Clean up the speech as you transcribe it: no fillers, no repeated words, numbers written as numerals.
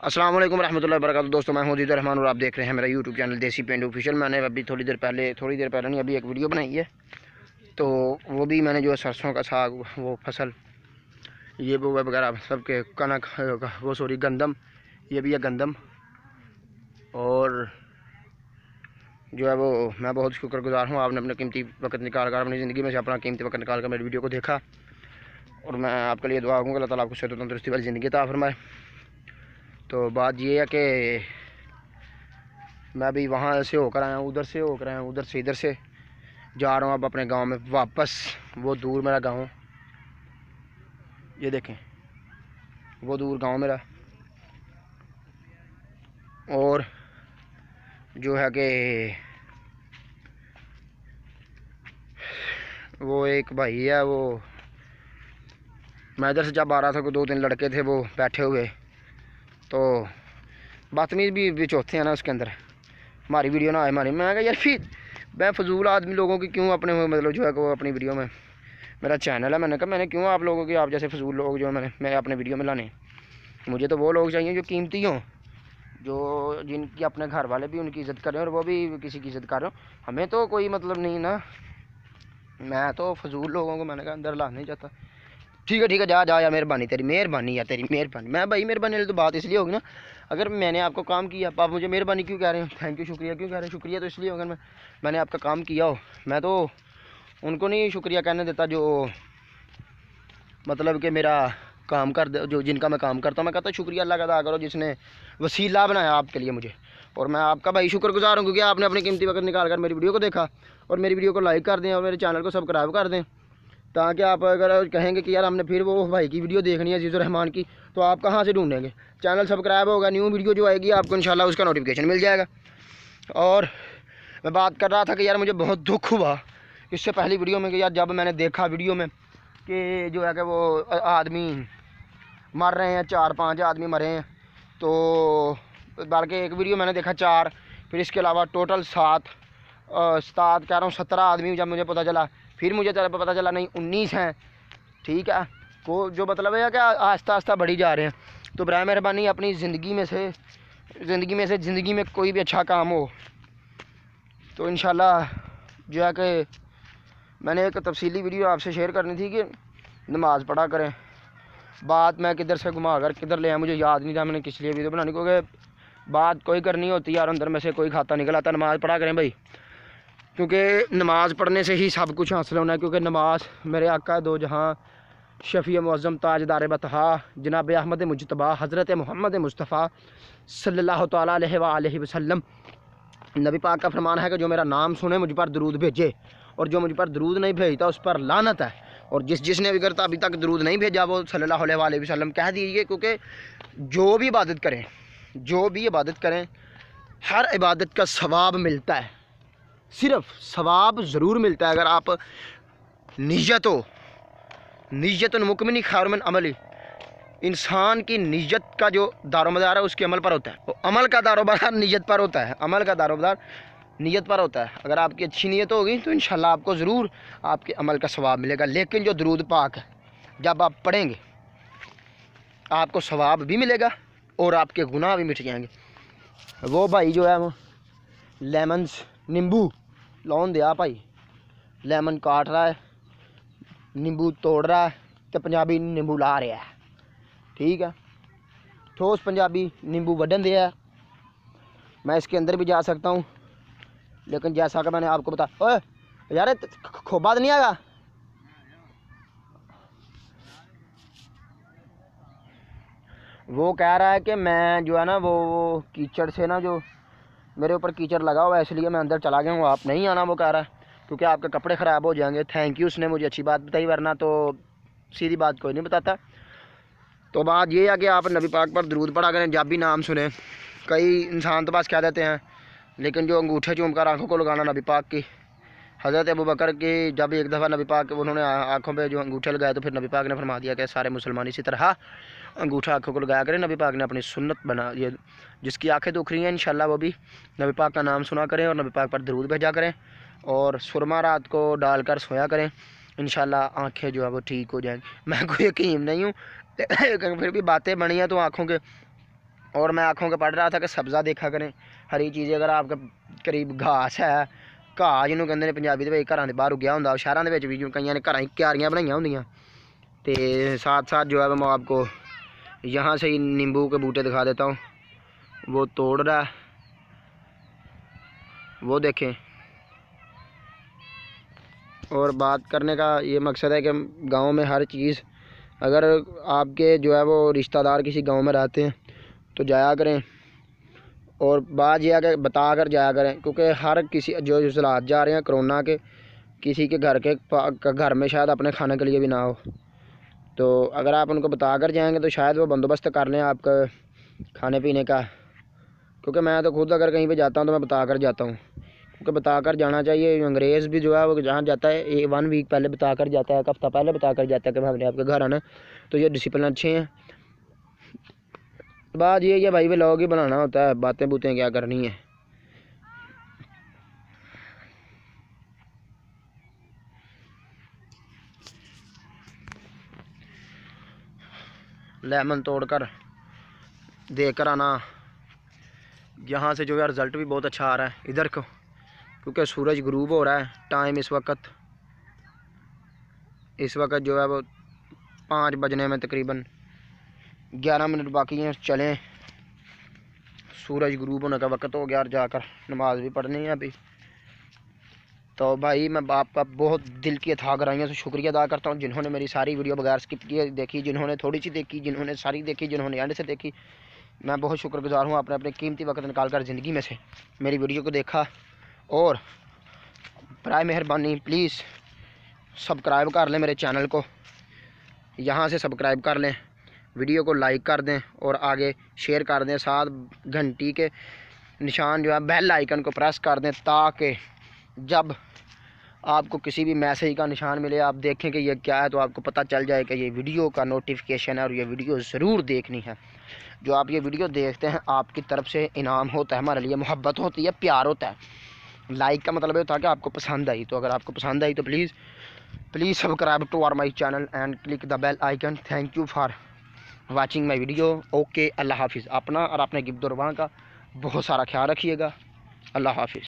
अस्सलाम वालेकुम रहमतुल्लाहि व बरकातहू। दोस्तों, मैं हूं अजीज़ रहमान और आप देख रहे हैं मेरा यूट्यूब चैनल देसी पेंट ऑफिशियल। मैंने अभी थोड़ी देर पहले नहीं, अभी एक वीडियो बनाई है। तो वो भी मैंने जो है सरसों का साग, वो फसल, ये वो वगैरह सब के कनक, वो सॉरी गंदम, ये भी है गंदम। और जो है वो मैं बहुत शुक्रगुजार हूँ, आपने अपना कीमती वक्त निकाल कर, अपनी ज़िंदगी में से अपना कीमती वक्त निकाल कर मेरी वीडियो को देखा। और मैं आपके लिए दुआ करूँगा, अल्लाह ताला आपको सेहत और तंदुरुस्ती वाली ज़िंदगी अता फरमाए। तो बात ये है कि मैं अभी वहाँ से होकर आया हूँ, उधर से होकर आया हूँ, उधर से इधर से जा रहा हूँ अब अपने गांव में वापस। वो दूर मेरा गांव, ये देखें, वो दूर गांव मेरा। और जो है कि वो एक भाई है, वो मैं इधर से जब आ रहा था, को 2-3 लड़के थे वो बैठे हुए, तो बदतमीज़ भी चौथे हैं ना उसके अंदर, हमारी वीडियो ना आए हमारी। मैं कहा यार फिर मैं फजूल आदमी लोगों की क्यों अपने मतलब जो है वो अपनी वीडियो में, मेरा चैनल है, मैंने कहा मैंने क्यों आप लोगों की, आप जैसे फजूल लोग जो मैं अपने वीडियो में लाने। मुझे तो वो लोग चाहिए जो कीमती हों, जो जिनकी अपने घर वाले भी उनकी इज़्ज़त करें और वो भी किसी की इज़्ज़त कर रहे हो। हमें तो कोई मतलब नहीं ना, मैं तो फजूल लोगों को मैंने कहा अंदर ला नहीं चाहता। ठीक है जा जा यार, मेहरबानी तेरी, मेहरबानी यार तेरी, मेहरबानी। मैं भाई मेहरबानी वाली तो बात इसलिए होगी ना, अगर मैंने आपको काम किया आप मुझे मेहरबानी क्यों कह रहे हो, थैंक यू शुक्रिया क्यों कह रहे हैं। शुक्रिया तो इसलिए होगा मैंने आपका काम किया हो। मैं तो उनको नहीं शुक्रिया कहने देता जो मतलब कि मेरा काम कर दे, जो जिनका मैं काम करता हूँ। मैं कहता हूँ शुक्रिया अल्लाह का अदा करो जिसने वसीला बनाया आपके लिए मुझे। और मैं आपका भाई शुक्रगुजार हूँ क्योंकि आपने अपने कीमती वक्त निकाल कर मेरी वीडियो को देखा, और मेरी वीडियो को लाइक कर दें और मेरे चैनल को सब्सक्राइब कर दें, ताकि आप अगर कहेंगे कि यार हमने फिर वो भाई की वीडियो देखनी है अजीज़ुर रहमान की, तो आप कहाँ से ढूंढेंगे। चैनल सब्सक्राइब होगा, न्यू वीडियो जो आएगी आपको इंशाल्लाह उसका नोटिफिकेशन मिल जाएगा। और मैं बात कर रहा था कि यार मुझे बहुत दुख हुआ इससे पहली वीडियो में कि यार जब मैंने देखा वीडियो में कि जो है कि वो आदमी मर रहे हैं, 4-5 आदमी मरे हैं। तो बल्कि एक वीडियो मैंने देखा 4, फिर इसके अलावा टोटल 7 कह रहा हूँ 17 आदमी जब मुझे पता चला, फिर मुझे पता चला नहीं 19 हैं। ठीक है, को जो मतलब है कि आहिस्ता आहिस्ता बढ़ी जा रहे हैं। तो बराए मेहरबानी अपनी ज़िंदगी में कोई भी अच्छा काम हो तो इंशाल्लाह जो है कि मैंने एक तफसीली वीडियो आपसे शेयर करनी थी कि नमाज़ पढ़ा करें। बात मैं किधर से घुमा कर किधर ले आया मुझे याद नहीं था मैंने किस लिए वीडियो बनानी, क्योंकि बात कोई करनी होती है और अंदर में से कोई खाता निकल आता। नमाज़ पढ़ा करें भाई, क्योंकि नमाज़ पढ़ने से ही सब कुछ हासिल होना है। क्योंकि नमाज मेरे आका दो जहाँ शफ़ी मुअज़्ज़म ताजदार बतहा जनाब अहमद मुजतबा हज़रत मोहम्मद मुस्तफ़ा सल्लल्लाहु तआला अलैहि वसल्लम, नबी पाक का फरमान है कि जो मेरा नाम सुने मुझ पर दरूद भेजे, और जो मुझ पर दरूद नहीं भेजता उस पर लानत है। और जिसने भी करता अभी तक दरूद नहीं भेजा वो सल्लल्लाहु अलैहि वसल्लम कह दीजिए। क्योंकि जो भी इबादत करें हर इबादत का सवाब मिलता है, सिर्फ सवाब ज़रूर मिलता है अगर आप नीयत मुकमिनी खैर मिन अमली, इंसान की नीयत का जो दारोमदार है उसके अमल पर होता है। वो अमल का दारोमदार नीयत पर होता है, अमल का दारोमदार नीयत पर होता है। अगर आपकी अच्छी नीयत होगी तो इंशाल्लाह आपको ज़रूर आपके अमल का सवाब मिलेगा। लेकिन जो दरूद पाक है जब आप पढ़ेंगे आपको सवाब भी मिलेगा और आपके गुनाह भी मिट जाएंगे। वो भाई जो है वो लेमन्स नींबू लौन दिया भाई, लेमन काट रहा है, नींबू तोड़ रहा है, तो पंजाबी नींबू ला रहा है। ठीक है, ठोस पंजाबी नींबू वडन दिया है। मैं इसके अंदर भी जा सकता हूँ, लेकिन जैसा कि मैंने आपको बता, ओए यार खोबा तो नहीं आएगा। वो कह रहा है कि मैं जो है ना वो कीचड़ से ना, जो मेरे ऊपर कीचड़ लगा हुआ है इसलिए मैं अंदर चला गया हूँ, आप नहीं आना। वो कह रहा है क्योंकि आपके कपड़े ख़राब हो जाएंगे। थैंक यू, उसने मुझे अच्छी बात बताई, वरना तो सीधी बात कोई नहीं बताता। तो बात ये है कि आप नबी पाक पर दरूद पढ़ा करें जब भी नाम सुने। कई इंसान तो बस कह देते हैं, लेकिन जो अंगूठे चूम कर आँखों को लगाना नबी पाक की, हज़रत अबू बकर की जब एक दफ़ा नबी पाक उन्होंने आँखों पे जो अंगूठे लगाए तो फिर नबी पाक ने फरमा दिया कि सारे मुसलमान इसी तरह अंगूठा आँखों को लगाया करें। नबी पाक ने अपनी सुन्नत बना, ये जिसकी आँखें दुख रही हैं इंशाल्लाह वो भी नबी पाक का नाम सुना करें और नबी पाक पर दरूद भेजा करें और सुरमा रात को डालकर सोया करें। इंशाल्लाह आँखें जो है वो ठीक हो जाएंगी। मैं कोई यकीन नहीं हूँ लेकिन फिर भी बातें बनी हैं तो आँखों के और मैं आँखों के पढ़ रहा था कि सब्ज़ा देखा करें, हरी चीज़ें। अगर आपके करीब घास है, घाह जिन्होंने कहते हैं पंजाबी ਦੇ ਵਿੱਚ घरों के बाहर उगया होंगे, शहरों के भी कई ने घर क्यारियां बनाई होंगे। तो साथ साथ जो है मैं आपको यहाँ से ही नींबू के बूटे दिखा देता हूँ। वो तोड़ रहा है, वो देखें। और बात करने का ये मकसद है कि गांव में हर चीज़, अगर आपके जो है वो रिश्तेदार किसी गांव में रहते हैं तो जाया करें, और बात यह है कि बता कर जाया करें, क्योंकि हर किसी जो हालात जा रहे हैं कोरोना के, किसी के घर में शायद अपने खाने के लिए भी ना हो। तो अगर आप उनको बता कर जाएँगे तो शायद वो बंदोबस्त कर लें आपका खाने पीने का। क्योंकि मैं तो खुद अगर कहीं पे जाता हूँ तो मैं बता कर जाता हूँ, क्योंकि बता कर जाना चाहिए। अंग्रेज़ भी जो है वो जहाँ जाता है 1 वीक पहले बता कर जाता है, 1 हफ्ता पहले बता कर जाता है कि हमने आपके घर आना। तो ये डिसिप्लिन अच्छे हैं। बात ये है भाई व्लॉग ही बनाना होता है, बातें बूतें क्या करनी है। लेमन तोड़कर देकर आना, यहाँ से जो है रिज़ल्ट भी बहुत अच्छा आ रहा है इधर को, क्योंकि सूरज गुरूब हो रहा है। टाइम इस वक्त जो है वो 5 बजने में तकरीबन 11 मिनट बाकी हैं। चलें, सूरज गुरूब होने का वक्त हो गया और जाकर नमाज भी पढ़नी है अभी। तो भाई मैं आपका बहुत दिल की अथाह गहराइयों से शुक्रिया अदा करता हूँ जिन्होंने मेरी सारी वीडियो बगैर स्किप किए देखी, जिन्होंने थोड़ी सी देखी, जिन्होंने सारी देखी, जिन्होंने एंड से देखी। मैं बहुत शुक्रगुजार हूँ, आपने अपने कीमती वक्त निकाल कर ज़िंदगी में से मेरी वीडियो को देखा। और बराए मेहरबानी प्लीज़ सब्सक्राइब कर लें मेरे चैनल को, यहाँ से सब्सक्राइब कर लें, वीडियो को लाइक कर दें और आगे शेयर कर दें। साथ घंटी के निशान जो है बेल आइकन को प्रेस कर दें, ताकि जब आपको किसी भी मैसेज का निशान मिले, आप देखें कि ये क्या है, तो आपको पता चल जाए कि ये वीडियो का नोटिफिकेशन है और ये वीडियो ज़रूर देखनी है। जो आप ये वीडियो देखते हैं आपकी तरफ से इनाम होता है, हमारे लिए मोहब्बत होती है, प्यार होता है। लाइक का मतलब होता है कि आपको पसंद आई। तो अगर आपको पसंद आई तो please subscribe to our my channel and click the bell icon. Thank you for watching my video. Okay, अल्लाह हाफिज़। अपना और अपने गिफ्ट का बहुत सारा ख्याल रखिएगा। अल्लाह हाफिज़।